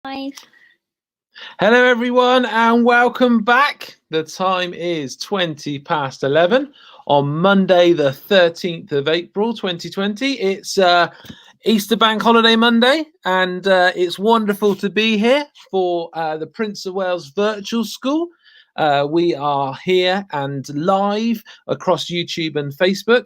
Five. Hello everyone and welcome back. The time is 11:20 on Monday the 13th of April 2020. It's Easter Bank Holiday Monday and it's wonderful to be here for the Prince of Wales Virtual School. We are here and live across YouTube and Facebook.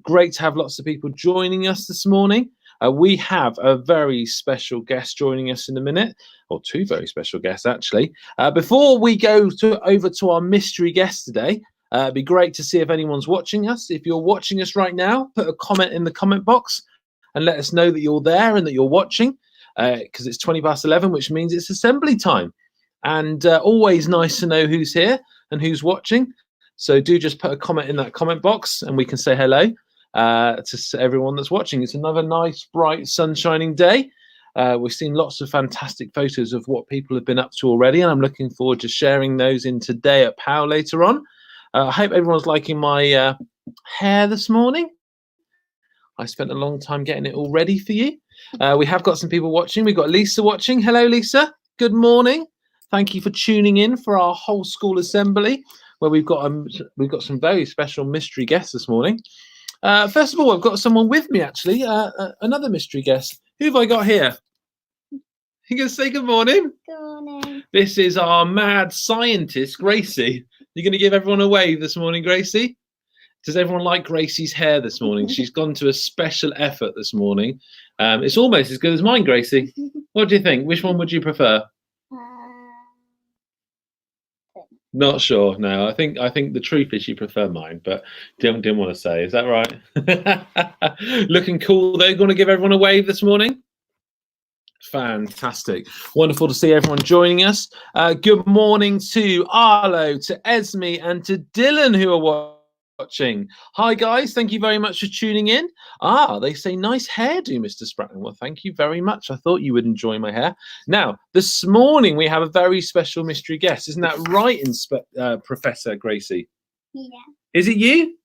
Great to have lots of people joining us this morning. We have a very special guest joining us in a minute, or two very special guests actually. Before we go over to our mystery guest today, it'd be great to see if anyone's watching us. If you're watching us right now, put a comment in the comment box and let us know that you're there and that you're watching, because it's 11:20, which means it's assembly time. And always nice to know who's here and who's watching. So do just put a comment in that comment box and we can say hello to everyone that's watching. It's another nice, bright, sunshining day. We've seen lots of fantastic photos of what people have been up to already, and I'm looking forward to sharing those in today at POW later on. I hope everyone's liking my hair this morning. I spent a long time getting it all ready for you. We have got some people watching. We've got Lisa watching. Hello, Lisa. Good morning. Thank you for tuning in for our whole school assembly, where we've got some very special mystery guests this morning. First of all, I've got someone with me, actually, another mystery guest. Who have I got here? You going to say good morning? Good morning. This is our mad scientist, Gracie. You're going to give everyone a wave this morning, Gracie? Does everyone like Gracie's hair this morning? She's gone to a special effort this morning. It's almost as good as mine, Gracie. What do you think? Which one would you prefer? Not sure. No, I think the truth is you prefer mine, but didn't want to say. Is that right? Looking cool though. Going to give everyone a wave this morning. Fantastic. Wonderful to see everyone joining us. Good morning to Arlo, to Esme, and to Dylan who are watching. Hi guys, thank you very much for tuning in. They say nice hairdo, Mr Spracklen. Well, thank you very much. I thought you would enjoy my hair. Now, this morning we have a very special mystery guest. Isn't that right, Professor Gracie? Yeah. Is it you?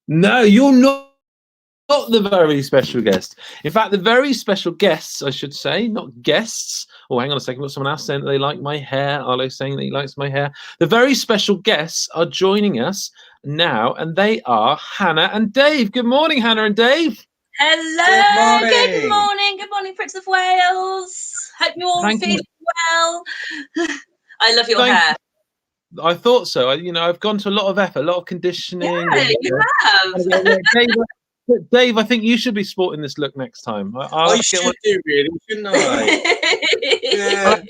No, you're not the very special guest. In fact, the very special guests, I should say, not guests. Oh, hang on a second. Got someone else saying that they like my hair. Arlo saying that he likes my hair. The very special guests are joining us now, and they are Hannah and Dave. Good morning, Hannah and Dave. Hello. Good morning. Good morning, Prince of Wales. Hope you're all feeling well. I love your hair. I thought so. I've gone to a lot of effort, a lot of conditioning. Yeah, you have. Dave, I think you should be sporting this look next time. I should do, really, shouldn't I? Yeah.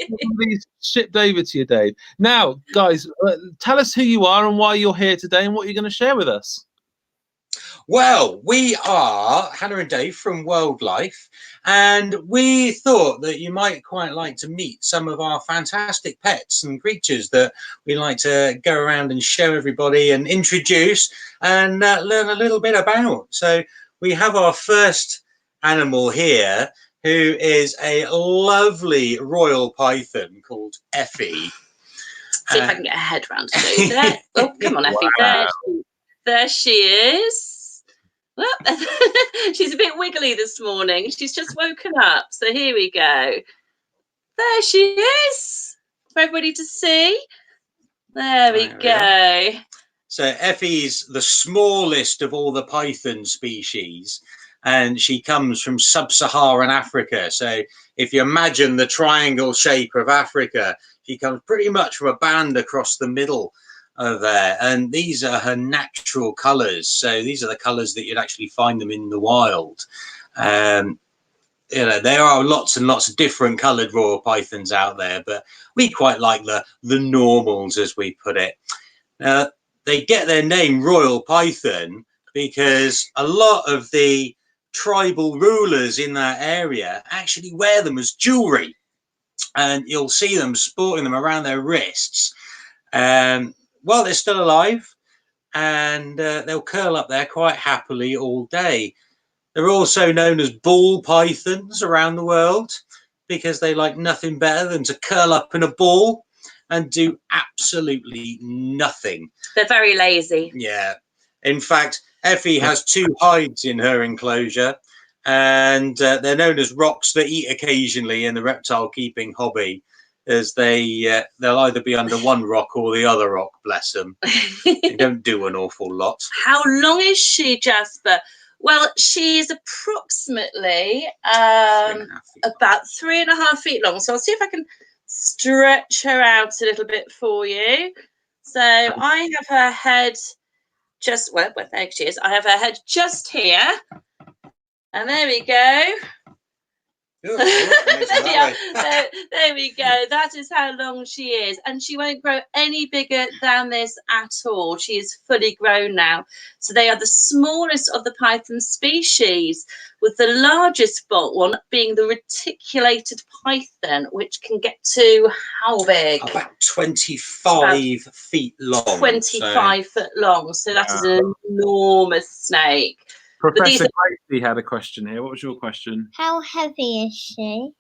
Ship David to you, Dave. Now, guys, tell us who you are and why you're here today and what you're going to share with us. Well, we are Hannah and Dave from Wildlife, and we thought that you might quite like to meet some of our fantastic pets and creatures that we like to go around and show everybody and introduce and learn a little bit about. So we have our first animal here, who is a lovely royal python called Effie. See if I can get her head round to do that. Oh, come on, Effie. Wow. There she is. Well, she's a bit wiggly this morning. She's just woken up. So here we go. There she is for everybody to see. There we go. So Effie's the smallest of all the python species, and she comes from sub-Saharan Africa. So if you imagine the triangle shape of Africa, she comes pretty much from a band across the middle of there, and these are her natural colors. So these are the colors that you'd actually find them in the wild. There are lots and lots of different colored royal pythons out there, but we quite like the normals, as we put it. They get their name royal python because a lot of the tribal rulers in that area actually wear them as jewelry, and you'll see them sporting them around their wrists while they're still alive, and they'll curl up there quite happily all day. They're also known as ball pythons around the world because they like nothing better than to curl up in a ball and do absolutely nothing. They're very lazy. Yeah. In fact, Effie has two hides in her enclosure, and they're known as rocks that eat occasionally in the reptile keeping hobby, as they'll either be under one rock or the other rock. Bless them. They don't do an awful lot. How long is she, Jasper? Well, she's approximately about 3.5 feet long. So I'll see if I can stretch her out a little bit for you. So I have her head just, well, there she is. I have her head just here. And there we go. There we go. That is how long she is. And she won't grow any bigger than this at all. She is fully grown now. So they are the smallest of the python species, with the largest one being the reticulated python, which can get to how big? About 25 feet long. 25 foot long. So that is an enormous snake. Professor Gracie had a question here. What was your question? How heavy is she?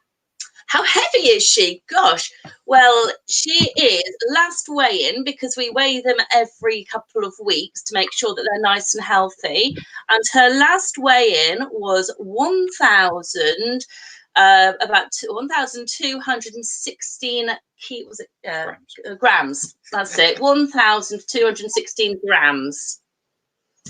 How heavy is she? Gosh, well, she is last weigh-in, because we weigh them every couple of weeks to make sure that they're nice and healthy. And her last weigh-in was about 1,216 grams. That's it, 1,216 grams.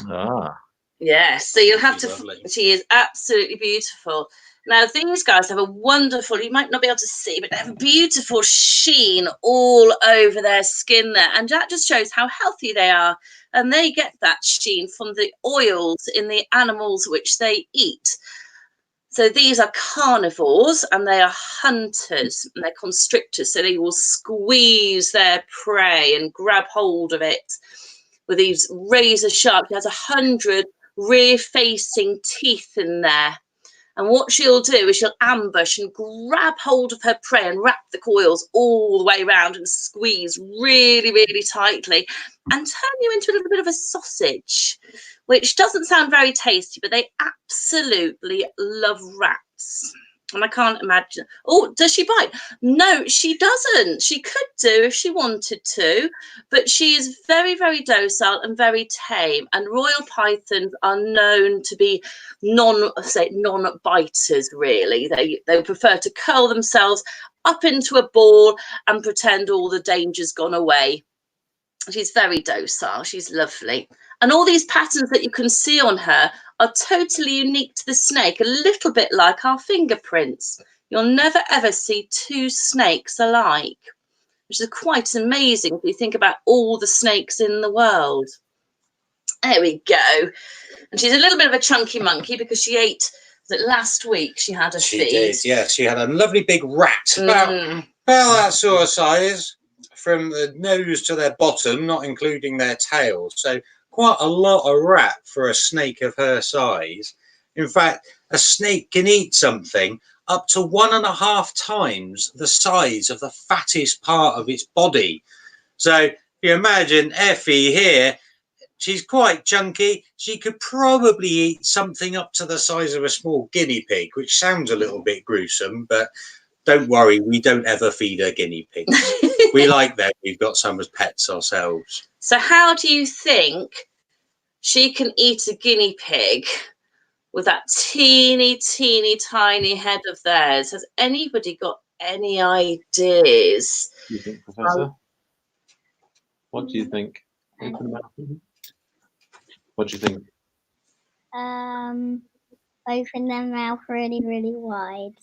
Ah. Yes, so you'll have to. She is absolutely beautiful. Now, these guys have a wonderful, you might not be able to see, but they have a beautiful sheen all over their skin there. And that just shows how healthy they are. And they get that sheen from the oils in the animals which they eat. So these are carnivores, and they are hunters, and they're constrictors. So they will squeeze their prey and grab hold of it with these razor sharp. There's 100 rear-facing teeth in there. And what she'll do is she'll ambush and grab hold of her prey and wrap the coils all the way around and squeeze really, really tightly and turn you into a little bit of a sausage, which doesn't sound very tasty, but they absolutely love rats. And I can't imagine. Oh, does she bite? No, she doesn't. She could do if she wanted to, but she is very, very docile and very tame. And royal pythons are known to be non-biters, really. They prefer to curl themselves up into a ball and pretend all the danger's gone away. She's very docile. She's lovely. And all these patterns that you can see on her are totally unique to the snake, a little bit like our fingerprints. You'll never, ever see two snakes alike, which is quite amazing if you think about all the snakes in the world. There we go. And she's a little bit of a chunky monkey because she ate, last week she had a feed. She did, yes. She had a lovely big rat, about that sort of size, from the nose to their bottom, not including their tail. So quite a lot of rat for a snake of her size. In fact, a snake can eat something up to 1.5 times the size of the fattest part of its body. So you imagine Effie here, she's quite chunky. She could probably eat something up to the size of a small guinea pig, which sounds a little bit gruesome, but don't worry, we don't ever feed her guinea pigs. We like them. We've got some as pets ourselves. So how do you think she can eat a guinea pig with that teeny, teeny, tiny head of theirs? Has anybody got any ideas? Do you think, Professor? What do you think? What do you think? Open their mouth really, really wide.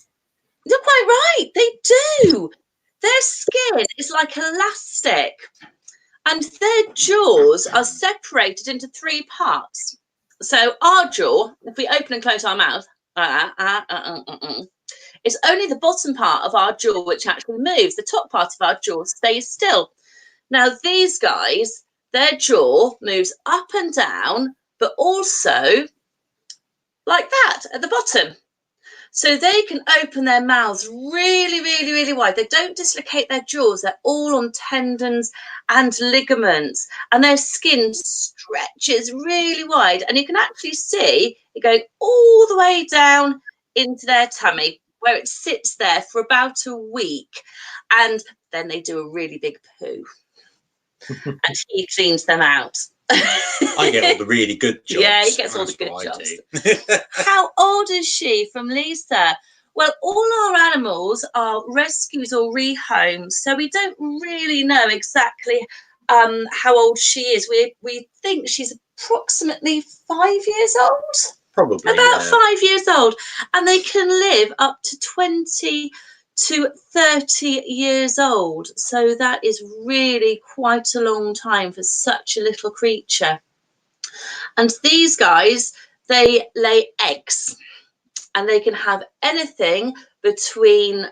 You're quite right. They do. Their skin is like elastic, and their jaws are separated into 3 parts. So our jaw, if we open and close our mouth, it's only the bottom part of our jaw which actually moves. The top part of our jaw stays still. Now these guys, their jaw moves up and down, but also like that at the bottom. So they can open their mouths really, really, really wide. They don't dislocate their jaws. They're all on tendons and ligaments. And their skin stretches really wide. And you can actually see it going all the way down into their tummy, where it sits there for about a week. And then they do a really big poo. And he cleans them out. I get all the really good jobs. Yeah, he gets all the That's good what jobs. I do. How old is she from Lisa? Well, all our animals are rescues or rehomes, so we don't really know exactly how old she is. We think she's approximately 5 years old. Probably About 5 years old, and they can live up to 20 to 30 years old. So that is really quite a long time for such a little creature. And these guys, they lay eggs, and they can have anything between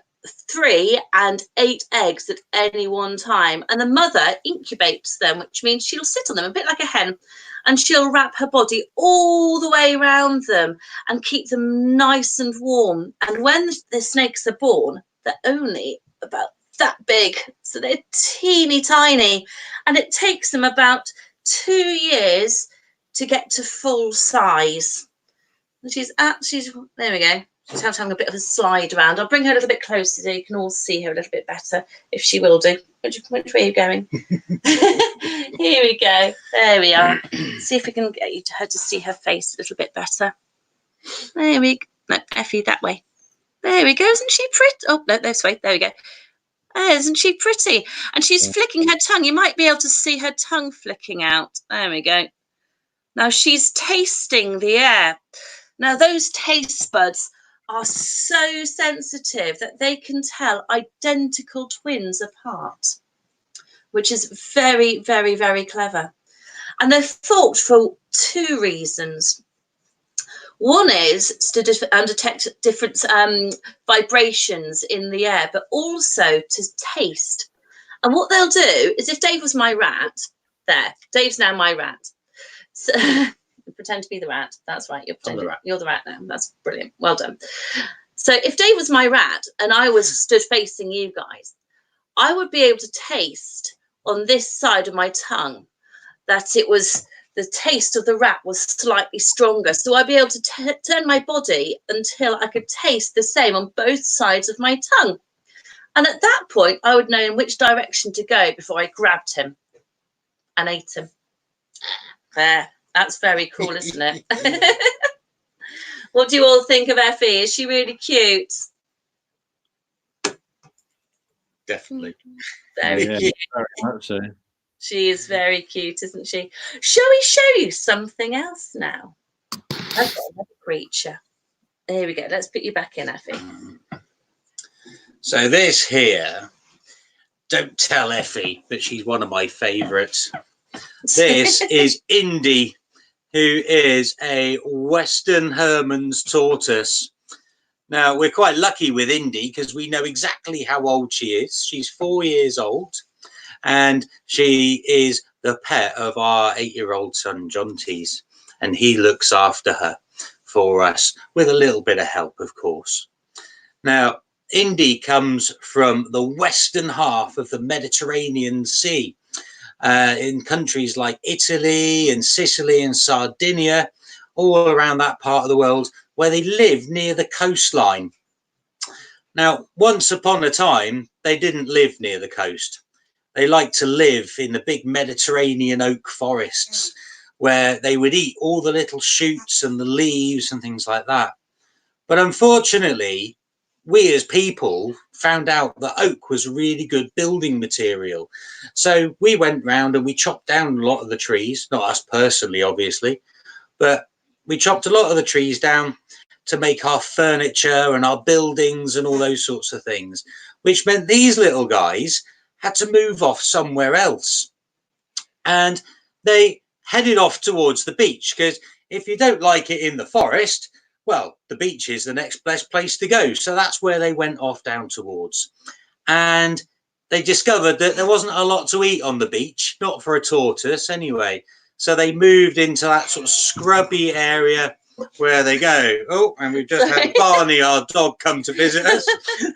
3 and 8 eggs at any one time. And the mother incubates them, which means she'll sit on them a bit like a hen, and she'll wrap her body all the way around them and keep them nice and warm. And when the snakes are born, they're only about that big, so they're teeny tiny, and it takes them about 2 years to get to full size. And she's there we go. She's having a bit of a slide around. I'll bring her a little bit closer so you can all see her a little bit better, if she will do. Which way are you going? Here we go. There we are. See if we can get her to see her face a little bit better. There we go. No, Effie, that way. There we go. Isn't she pretty? Oh, no, this way. There we go. Isn't she pretty? And she's flicking her tongue. You might be able to see her tongue flicking out. There we go. Now she's tasting the air. Now those taste buds are so sensitive that they can tell identical twins apart, which is very, very, very clever. And they're thought for 2 reasons. One is to detect different vibrations in the air, but also to taste. And what they'll do is, if Dave was my rat, there, Dave's now my rat. So, pretend to be the rat. That's right. You're the rat now. That's brilliant. Well done. So if Dave was my rat and I was stood facing you guys, I would be able to taste on this side of my tongue that it was the taste of the rat was slightly stronger. So I'd be able to turn my body until I could taste the same on both sides of my tongue. And at that point, I would know in which direction to go before I grabbed him and ate him. There. That's very cool, isn't it? What do you all think of Effie? Is she really cute? Definitely. Very cute. Very much so. She is very cute, isn't she? Shall we show you something else now? I've got another creature. There we go. Let's put you back in, Effie. So this here, don't tell Effie, but she's one of my favourites. This is Indy, who is a Western Herman's tortoise. Now, we're quite lucky with Indy because we know exactly how old she is. She's 4 years old, and she is the pet of our 8-year-old son, Jonties, and he looks after her for us with a little bit of help, of course. Now, Indy comes from the western half of the Mediterranean Sea, in countries like Italy and Sicily and Sardinia, all around that part of the world, where they live near the coastline. Now, once upon a time, they didn't live near the coast. They liked to live in the big Mediterranean oak forests, where they would eat all the little shoots and the leaves and things like that. But unfortunately, we as people found out that oak was really good building material. So we went round and we chopped down a lot of the trees, not us personally, obviously, but we chopped a lot of the trees down to make our furniture and our buildings and all those sorts of things, which meant these little guys had to move off somewhere else. And they headed off towards the beach, because if you don't like it in the forest, well, the beach is the next best place to go. So that's where they went off down towards. And they discovered that there wasn't a lot to eat on the beach, not for a tortoise anyway. So they moved into that sort of scrubby area where they go. Oh, and we've just had Barney, our dog, come to visit us.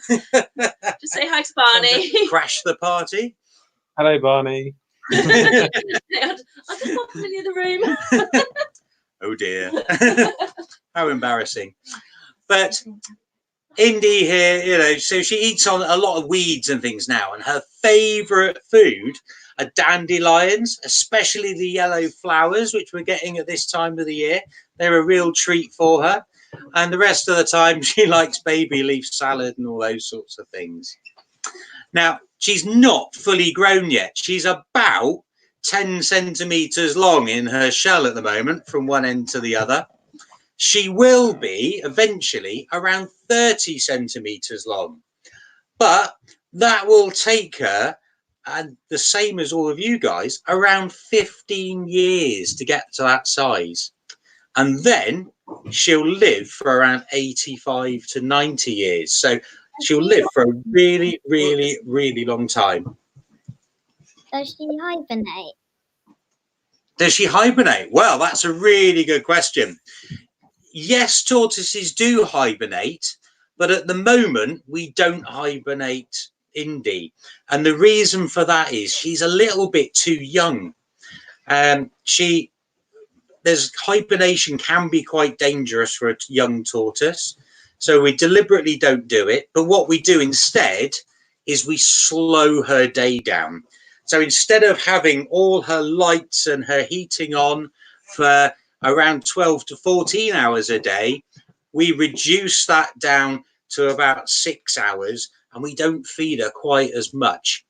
Just say hi to Barney. Crash the party. Hello, Barney. I just pop him in the room. Oh dear. How embarrassing. But Indy here, you know, so she eats on a lot of weeds and things now, and her favourite food are dandelions, especially the yellow flowers, which we're getting at this time of the year. They're a real treat for her. And the rest of the time, she likes baby leaf salad and all those sorts of things. Now, she's not fully grown yet. She's about 10 centimetres long in her shell at the moment, from one end to the other. She will be eventually around 30 centimetres long. But that will take her, and the same as all of you guys, around 15 years to get to that size. And then she'll live for around 85 to 90 years. So she'll live for a really, really, really long time. Does she hibernate? Does she hibernate? Well, that's a really good question. Yes, tortoises do hibernate, but at the moment we don't hibernate Indy. And the reason for that is she's a little bit too young. Hibernation can be quite dangerous for a young tortoise, so we deliberately don't do it. But what we do instead is we slow her day down. So instead of having all her lights and her heating on for around 12 to 14 hours a day, we reduce that down to about 6 hours, and we don't feed her quite as much.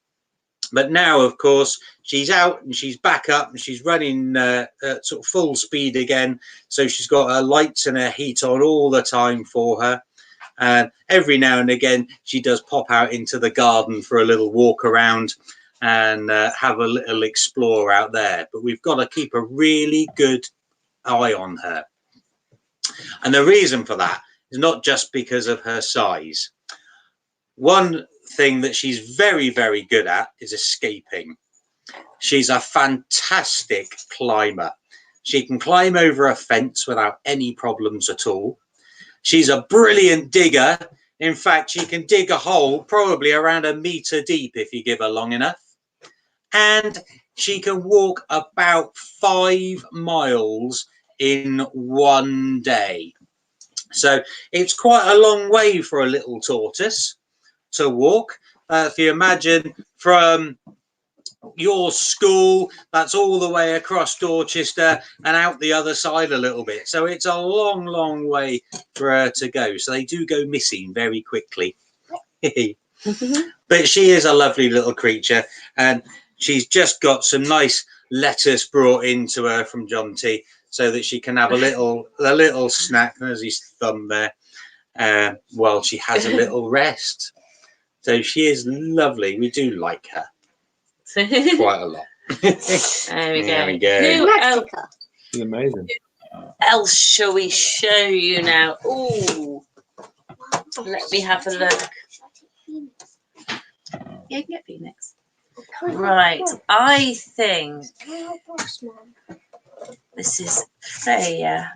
But now, of course, she's out and she's back up and she's running at sort of full speed again. So she's got her lights and her heat on all the time for her. And every now and again, she does pop out into the garden for a little walk around and have a little explore out there. But we've got to keep a really good eye on her. And the reason for that is not just because of her size. One thing that she's very, very good at is escaping. She's a fantastic climber. She can climb over a fence without any problems at all. She's a brilliant digger. In fact, she can dig a hole probably around 1 meter deep if you give her long enough. And she can walk about 5 miles in one day. So it's quite a long way for a little tortoise to walk. If you imagine from your school, that's all the way across Dorchester and out the other side a little bit. So it's a long, long way for her to go. So they do go missing very quickly. But she is a lovely little creature, and she's just got some nice lettuce brought into her from John T, so that she can have a little snack. There's his thumb there, while she has a little rest. So she is lovely. We do like her quite a lot. There we There go. we go. Who else, She's amazing. else shall we show you now? Oh, let me have a look. Yeah, you can get Phoenix. Right, I think this is Freya.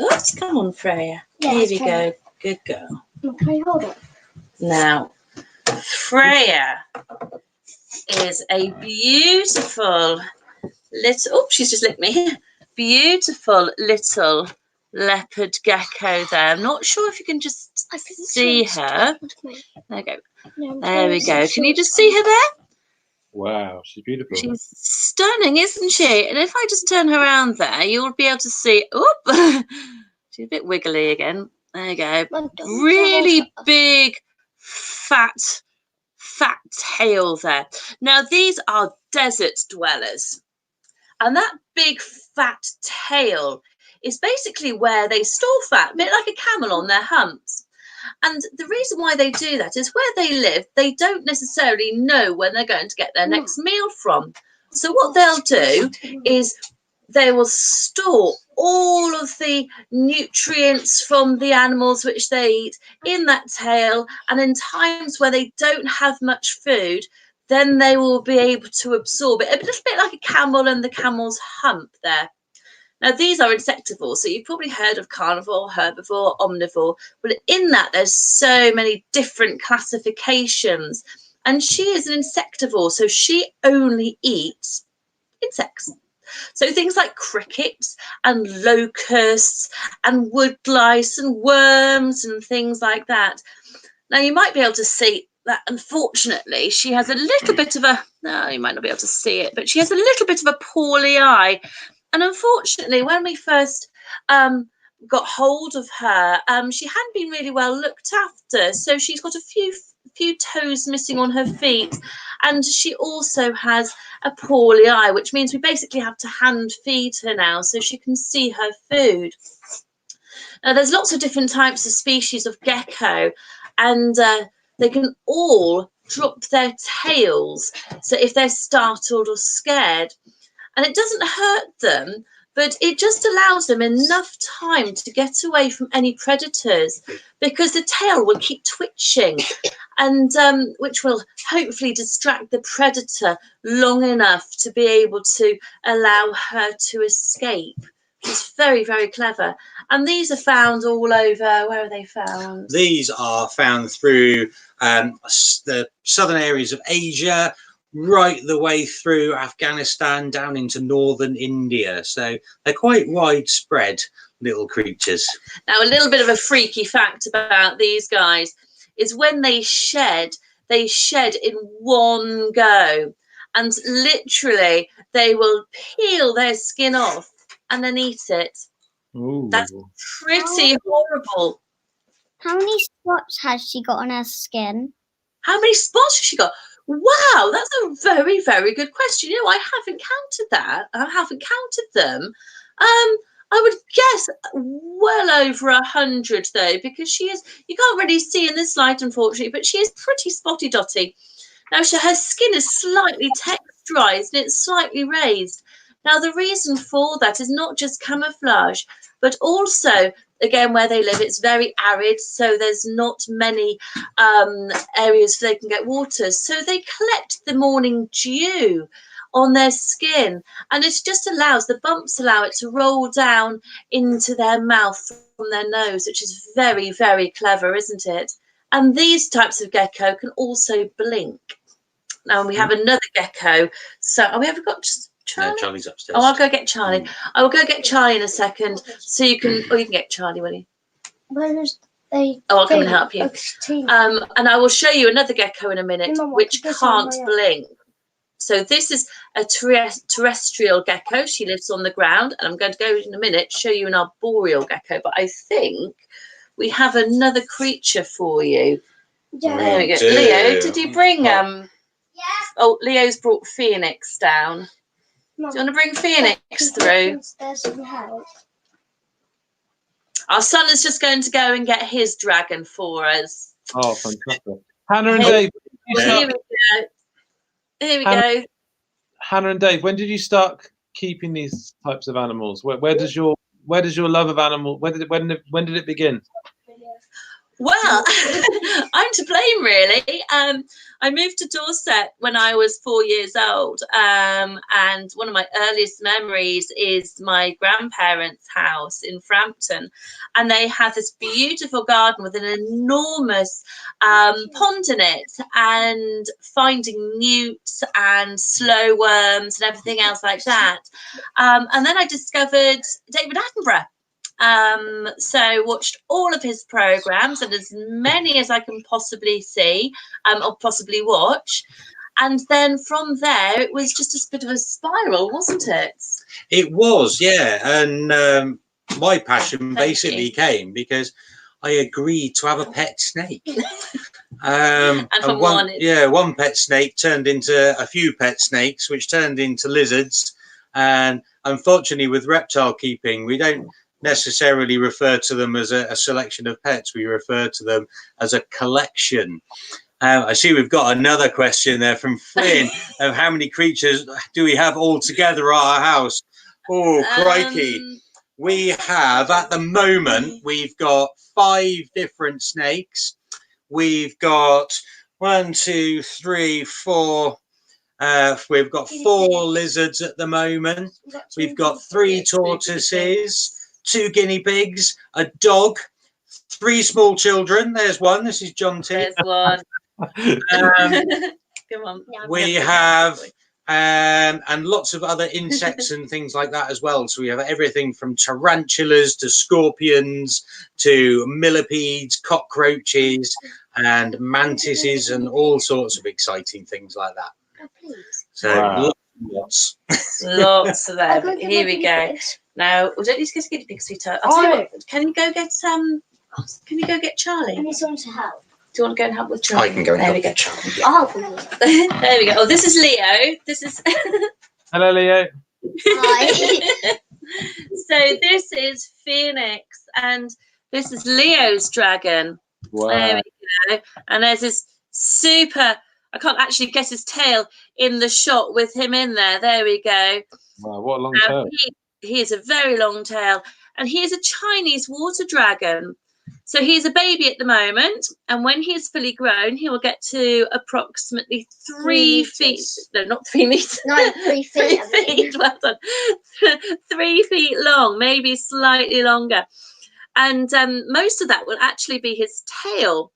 Oh, come on, Freya. Here we go. Good girl. Okay, hold it. Now, Freya is a beautiful little, oh, she's just licked me. Beautiful little leopard gecko there. I'm not sure if you can just see her. There we go. There we go. Can you just see her there? Wow, she's beautiful. She's stunning, isn't she? And if I just turn her around there, you'll be able to see, oop, she's a bit wiggly again. There you go. Really big, fat tail there. Now, these are desert dwellers. And that big, fat tail is basically where they store fat, a bit like a camel on their humps. And the reason why they do that is where they live, they don't necessarily know when they're going to get their next meal from. So what they'll do is they will store all of the nutrients from the animals which they eat in that tail. And in times where they don't have much food, then they will be able to absorb it. A little bit like a camel and the camel's hump there. Now, these are insectivores, so you've probably heard of carnivore, herbivore, omnivore, but in that there's so many different classifications. And she is an insectivore, so she only eats insects. So things like crickets and locusts and wood lice and worms and things like that. Now, you might be able to see that, unfortunately, she has a little bit of a, no, you might not be able to see it, but she has a little bit of a poorly eye. And unfortunately, when we first got hold of her, she hadn't been really well looked after. So she's got a few toes missing on her feet. And she also has a poorly eye, which means we basically have to hand feed her now so she can see her food. Now, there's lots of different types of species of gecko, and they can all drop their tails, so if they're startled or scared. And it doesn't hurt them, but it just allows them enough time to get away from any predators, because the tail will keep twitching, and which will hopefully distract the predator long enough to be able to allow her to escape. It's very, very clever. And these are found all over. Where are they found? These are found through the southern areas of Asia, right the way through Afghanistan down into northern India. So they're quite widespread little creatures. Now, a little bit of a freaky fact about these guys is when they shed in one go. And literally, they will peel their skin off and then eat it. Ooh. That's pretty horrible. How many spots has she got on her skin? How many spots has she got? Wow, that's a very, very good question. You know, I haven't counted that. I haven't counted them. I would guess well over 100 though, because she is, you can't really see in this light, unfortunately, but she is pretty spotty dotty. Now, her skin is slightly texturized and it's slightly raised. Now, the reason for that is not just camouflage, but also, again, where they live, it's very arid, so there's not many areas where they can get water. So they collect the morning dew on their skin, and it just allows, the bumps allow it to roll down into their mouth from their nose, which is very, very clever, isn't it? And these types of gecko can also blink. Now, we have another gecko. So, have we ever got Charlie? No, Charlie's upstairs. Oh, I'll go get Charlie. I will go get Charlie in a second, so you can, or you can get Charlie, will you? Where's they? Oh, I'll come and help you. And I will show you another gecko in a minute, which can't blink. So this is a terrestrial gecko. She lives on the ground, and I'm going to go in a minute, show you an arboreal gecko. But I think we have another creature for you. Yeah. There we go. Leo, did you bring Yeah. Oh, Leo's brought Phoenix down. Mom, do you want to bring Phoenix through? Our son is just going to go and get his dragon for us. Oh, fantastic. Hannah and Dave. Here we go. Here we go. Hannah and Dave, when did you start keeping these types of animals? Where does your love of animals, when did it begin? Well, I'm to blame, really. I moved to Dorset when I was 4 years old, and one of my earliest memories is my grandparents' house in Frampton, and they had this beautiful garden with an enormous pond in it, and finding newts and slow worms and everything else like that. And then I discovered David Attenborough. So watched all of his programs, and as many as I can possibly see or possibly watch, and then from there it was just a bit of a spiral, wasn't it? It was, yeah. And my passion basically came because I agreed to have a pet snake. And from one pet snake turned into a few pet snakes, which turned into lizards. And unfortunately, with reptile keeping, we don't necessarily refer to them as a selection of pets. We refer to them as a collection. I see we've got another question there from Flynn of how many creatures do we have all together at our house? Oh, crikey. We have, at the moment, we've got 5 different snakes. We've got 1, 2, 3, 4. We've got 4 lizards at the moment. We've got 3 tortoises, 2 guinea pigs, a dog, 3 small children. There's one. This is John T. There's one. Come on. We have and lots of other insects and things like that as well. So we have everything from tarantulas to scorpions to millipedes, cockroaches and mantises and all sorts of exciting things like that. So Wow. lots. Lots of them. Here we go. Now, we don't need to get a guinea pig, sweetheart. I'll tell you what, can you go get Charlie? I need someone to help. Do you want to go and help with Charlie? I can go and there help we go. with Charlie. Yeah. I'll help. There we go. Oh, this is Leo. This is Hello, Leo. Hi. so this is Phoenix and this is Leo's dragon. Wow. There we go. And there's this super, I can't actually get his tail in the shot with him in there. There we go. Wow, what a long Now, tail. he has a very long tail and he is a Chinese water dragon. So he's a baby at the moment, and when he is fully grown, he will get to approximately 3 feet. No, not 3 meters. No, 3 feet. 3 feet. Well done. 3 feet long, maybe slightly longer. And most of that will actually be his tail.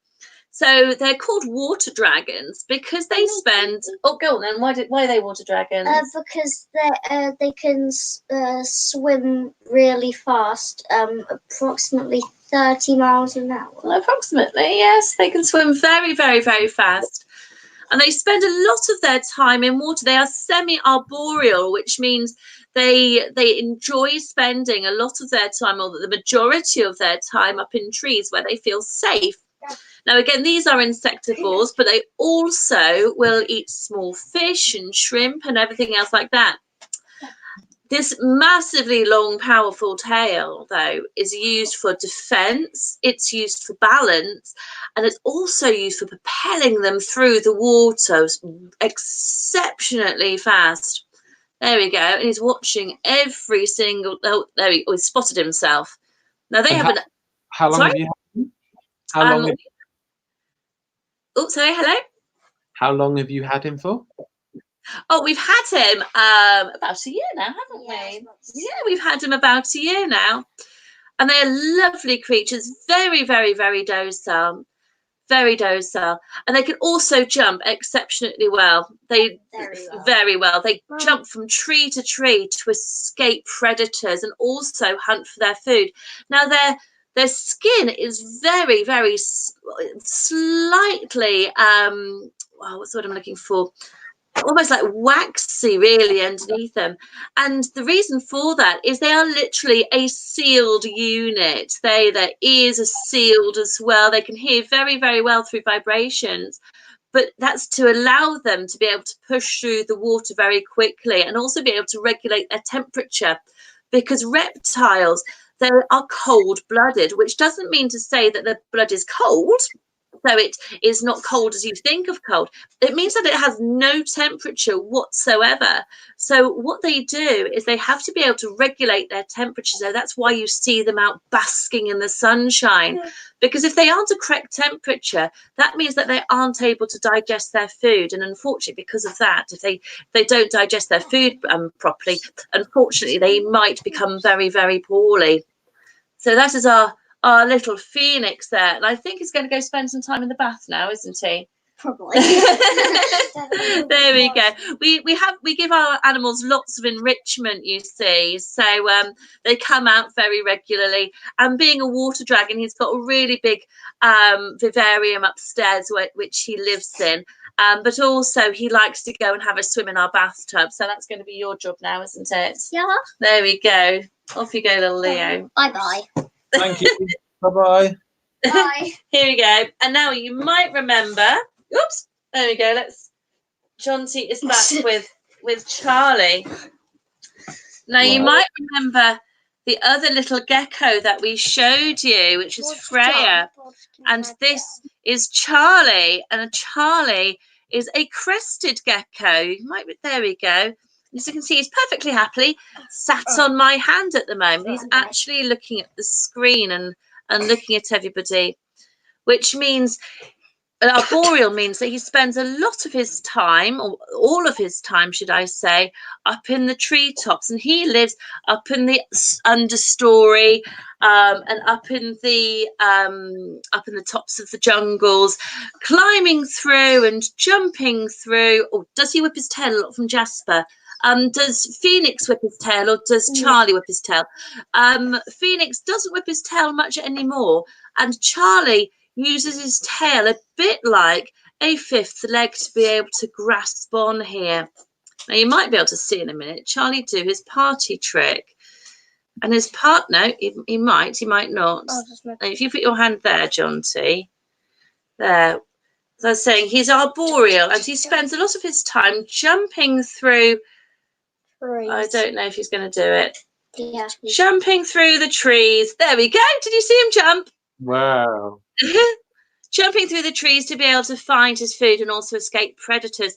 So they're called water dragons because they spend. Oh, go on then. Why are they water dragons? Because they can swim really fast, approximately 30 miles an hour. Well, approximately, yes. They can swim very, very, very fast. And they spend a lot of their time in water. They are semi-arboreal, which means they enjoy spending a lot of their time, or the majority of their time, up in trees where they feel safe. Now, again, these are insectivores, but they also will eat small fish and shrimp and everything else like that. This massively long, powerful tail, though, is used for defense, it's used for balance, and it's also used for propelling them through the water exceptionally fast. There we go. And he's watching every single... Oh, there he spotted himself. Now, they have How long have you had him? How long? Oh, sorry, hello? How long have you had him for? Oh, we've had him about a year now, haven't we? Yeah, we've had him about a year now. And they are lovely creatures, very, very, very docile. Very docile. And they can also jump exceptionally well. They very well. They jump from tree to tree to escape predators and also hunt for their food. Now, their skin is very, very slightly, what's what I'm looking for? Almost like waxy, really, underneath them. And the reason for that is they are literally a sealed unit. Their ears are sealed as well. They can hear very, very well through vibrations. But that's to allow them to be able to push through the water very quickly and also be able to regulate their temperature. Because reptiles, they are cold-blooded, which doesn't mean to say that their blood is cold. So it is not cold as you think of cold. It means that it has no temperature whatsoever. So what they do is they have to be able to regulate their temperature. So that's why you see them out basking in the sunshine. Because if they aren't a correct temperature, that means that they aren't able to digest their food. And unfortunately, because of that, if they don't digest their food properly, unfortunately, they might become very, very poorly. So that is our little Phoenix there, and I think he's going to go spend some time in the bath now, isn't he? Probably. There we go. We give our animals lots of enrichment, you see, so they come out very regularly. And being a water dragon, he's got a really big vivarium upstairs which he lives in. But also he likes to go and have a swim in our bathtub. So that's going to be your job now, isn't it? Yeah. There we go. Off you go, little Leo. Bye-bye. Thank you. Bye-bye. Bye. Here we go. And now you might remember. Oops. There we go. Jonty is back with Charlie. Now you might remember the other little gecko that we showed you, which is Freya. And this is Charlie. And Charlie is a crested gecko. There we go. As you can see, he's perfectly happily sat on my hand at the moment. He's actually looking at the screen and looking at everybody, which means arboreal means that he spends a lot of his time, or all of his time, should I say, up in the treetops, and he lives up in the understory, and up in the tops of the jungles, climbing through and jumping through. Or does he whip his tail a lot from Jasper? Does Phoenix whip his tail, or does Charlie whip his tail? Phoenix doesn't whip his tail much anymore, and Charlie uses his tail a bit like a fifth leg to be able to grasp on here. Now, you might be able to see in a minute Charlie do his party trick. And his partner, he might not. Now, if you put your hand there, John T. There. As I was saying, he's arboreal, and he spends a lot of his time jumping through. I don't know if he's going to do it. Yeah. Jumping through the trees. There we go. Did you see him jump? Wow. Jumping through the trees to be able to find his food and also escape predators.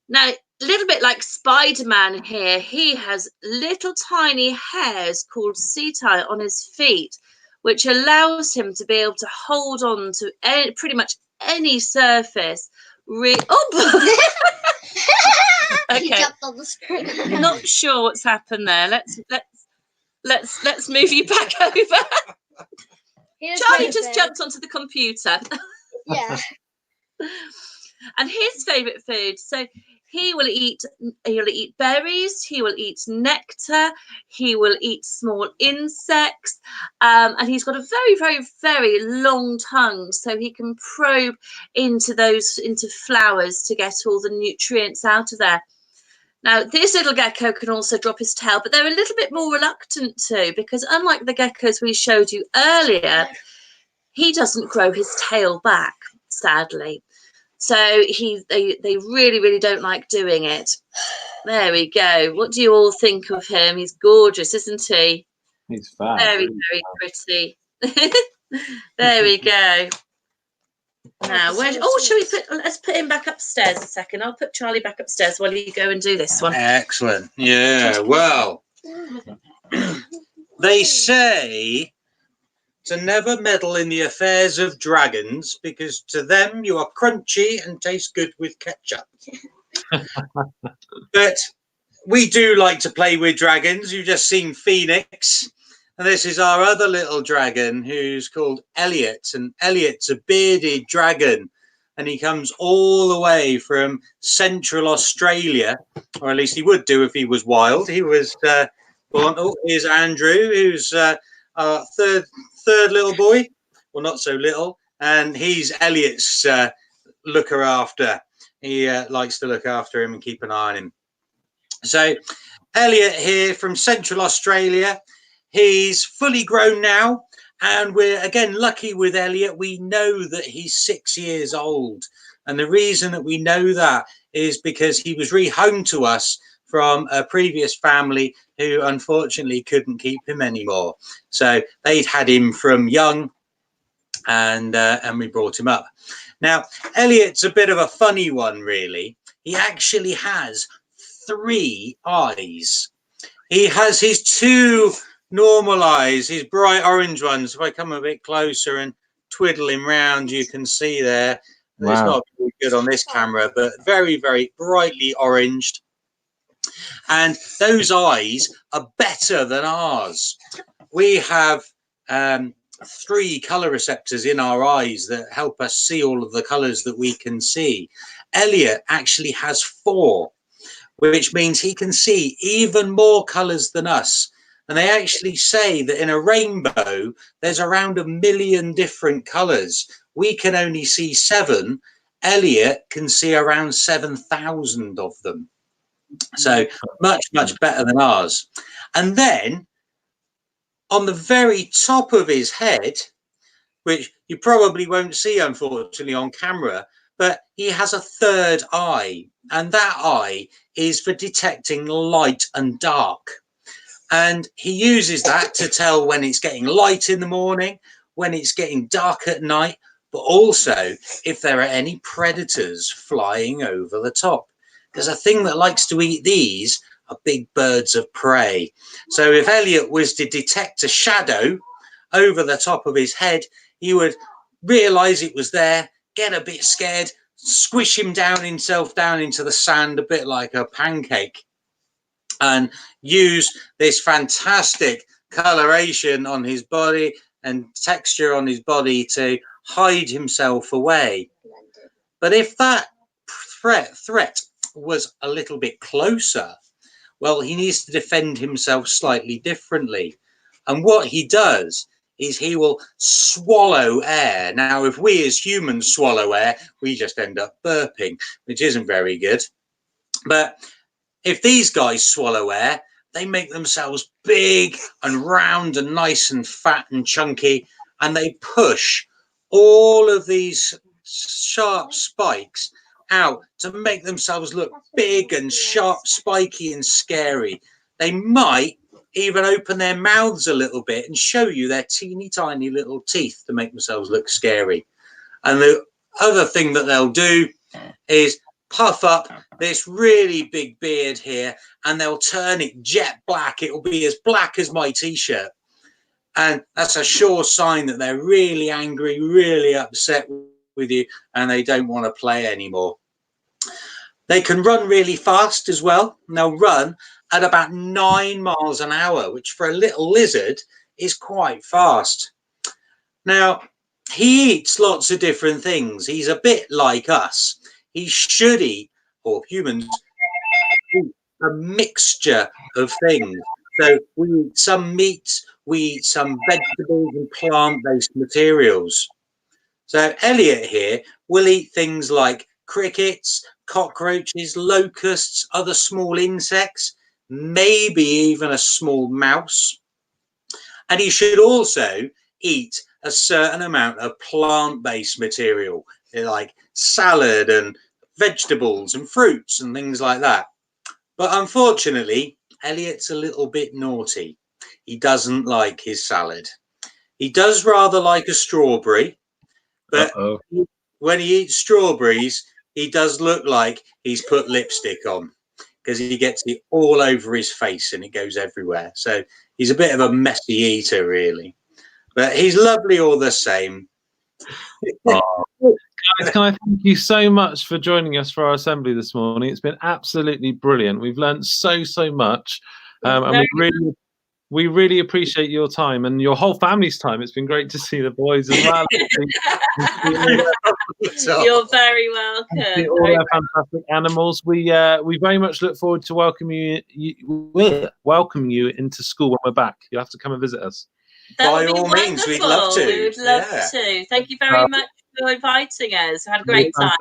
Now, a little bit like Spider-Man here, he has little tiny hairs called setae on his feet, which allows him to be able to hold on to pretty much any surface. Oh! Okay. He jumped on the screen. Not sure what's happened there. Let's move you back over. Charlie just jumped onto the computer. Yeah. And his favourite food, so he'll eat berries, he will eat nectar, he will eat small insects, and he's got a very, very, very long tongue, so he can probe into flowers to get all the nutrients out of there. Now, this little gecko can also drop his tail, but they're a little bit more reluctant to, because unlike the geckos we showed you earlier, he doesn't grow his tail back, sadly. So they really, really don't like doing it. There we go. What do you all think of him? He's gorgeous, isn't he? He's fab. Very, very pretty. There we go. Now, let's put him back upstairs a second. I'll put Charlie back upstairs while you go and do this one. Excellent. Yeah, well, they say to never meddle in the affairs of dragons, because to them you are crunchy and taste good with ketchup. But we do like to play with dragons. You've just seen Phoenix. And this is our other little dragon, who's called Elliot. And Elliot's a bearded dragon. And he comes all the way from Central Australia, or at least he would do if he was wild. He was born. Oh, here's Andrew, who's our third little boy. Well, not so little. And he's Elliot's looker after. He likes to look after him and keep an eye on him. So Elliot here from Central Australia. He's fully grown now, and we're again lucky with Elliot. We know that he's 6 years old, and the reason that we know that is because he was rehomed to us from a previous family who unfortunately couldn't keep him anymore. So they'd had him from young, and we brought him up. Now, Elliot's a bit of a funny one, really. He actually has 3 eyes. He has his 2 normal eyes, his bright orange ones. If I come a bit closer and twiddle him round, you can see there. Wow. It's not very good on this camera, but very, very brightly oranged. And those eyes are better than ours. We have 3 colour receptors in our eyes that help us see all of the colours that we can see. Elliot actually has 4, which means he can see even more colours than us. And they actually say that in a rainbow, there's around 1 million different colours. We can only see 7. Elliot can see around 7,000 of them. So much, much better than ours. And then on the very top of his head, which you probably won't see, unfortunately, on camera, but he has a 3rd eye. And that eye is for detecting light and dark. And he uses that to tell when it's getting light in the morning, when it's getting dark at night, but also if there are any predators flying over the top. Because a thing that likes to eat these are big birds of prey. So if Elliot was to detect a shadow over the top of his head, he would realise it was there, get a bit scared, squish himself down into the sand, a bit like a pancake, and use this fantastic coloration on his body and texture on his body to hide himself away. But if that threat was a little bit closer, well, he needs to defend himself slightly differently. And what he does is he will swallow air. Now, if we as humans swallow air, we just end up burping, which isn't very good. But if these guys swallow air, they make themselves big and round and nice and fat and chunky, and they push all of these sharp spikes out to make themselves look big and sharp, spiky and scary. They might even open their mouths a little bit and show you their teeny tiny little teeth to make themselves look scary. And the other thing that they'll do is puff up this really big beard here, and they'll turn it jet black. It will be as black as my t-shirt, and that's a sure sign that they're really angry, really upset with you, and they don't want to play anymore. They can run really fast as well, and they'll run at about 9 miles an hour, which for a little lizard is quite fast. Now, he eats lots of different things. He's a bit like us. He should eat, or humans eat, a mixture of things. So we eat some meats, we eat some vegetables and plant-based materials. So Elliot here will eat things like crickets, cockroaches, locusts, other small insects, maybe even a small mouse. And he should also eat a certain amount of plant-based material, like salad and vegetables and fruits and things like that. But unfortunately, Elliot's a little bit naughty. He doesn't like his salad. He does rather like a strawberry, but when he eats strawberries, he does look like he's put lipstick on, because he gets it all over his face and it goes everywhere. So he's a bit of a messy eater, really. But he's lovely all the same. Guys, can I thank you so much for joining us for our assembly this morning? It's been absolutely brilliant. We've learned so much, and we really appreciate your time and your whole family's time. It's been great to see the boys as well. You're very welcome. All our fantastic animals. We very much look forward to welcoming you into school when we're back. You'll have to come and visit us. By all means, we'd love to. We would love to. Thank you very much for inviting us. We had a great time.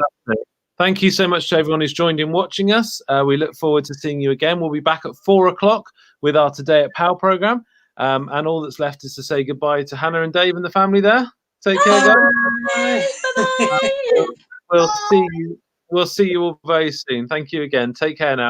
Thank you so much to everyone who's joined in watching us. We look forward to seeing you again. We'll be back at 4 o'clock with our Today at Pal programme. And all that's left is to say goodbye to Hannah and Dave and the family there. Take care, guys. Bye. We'll see you all very soon. Thank you again. Take care now.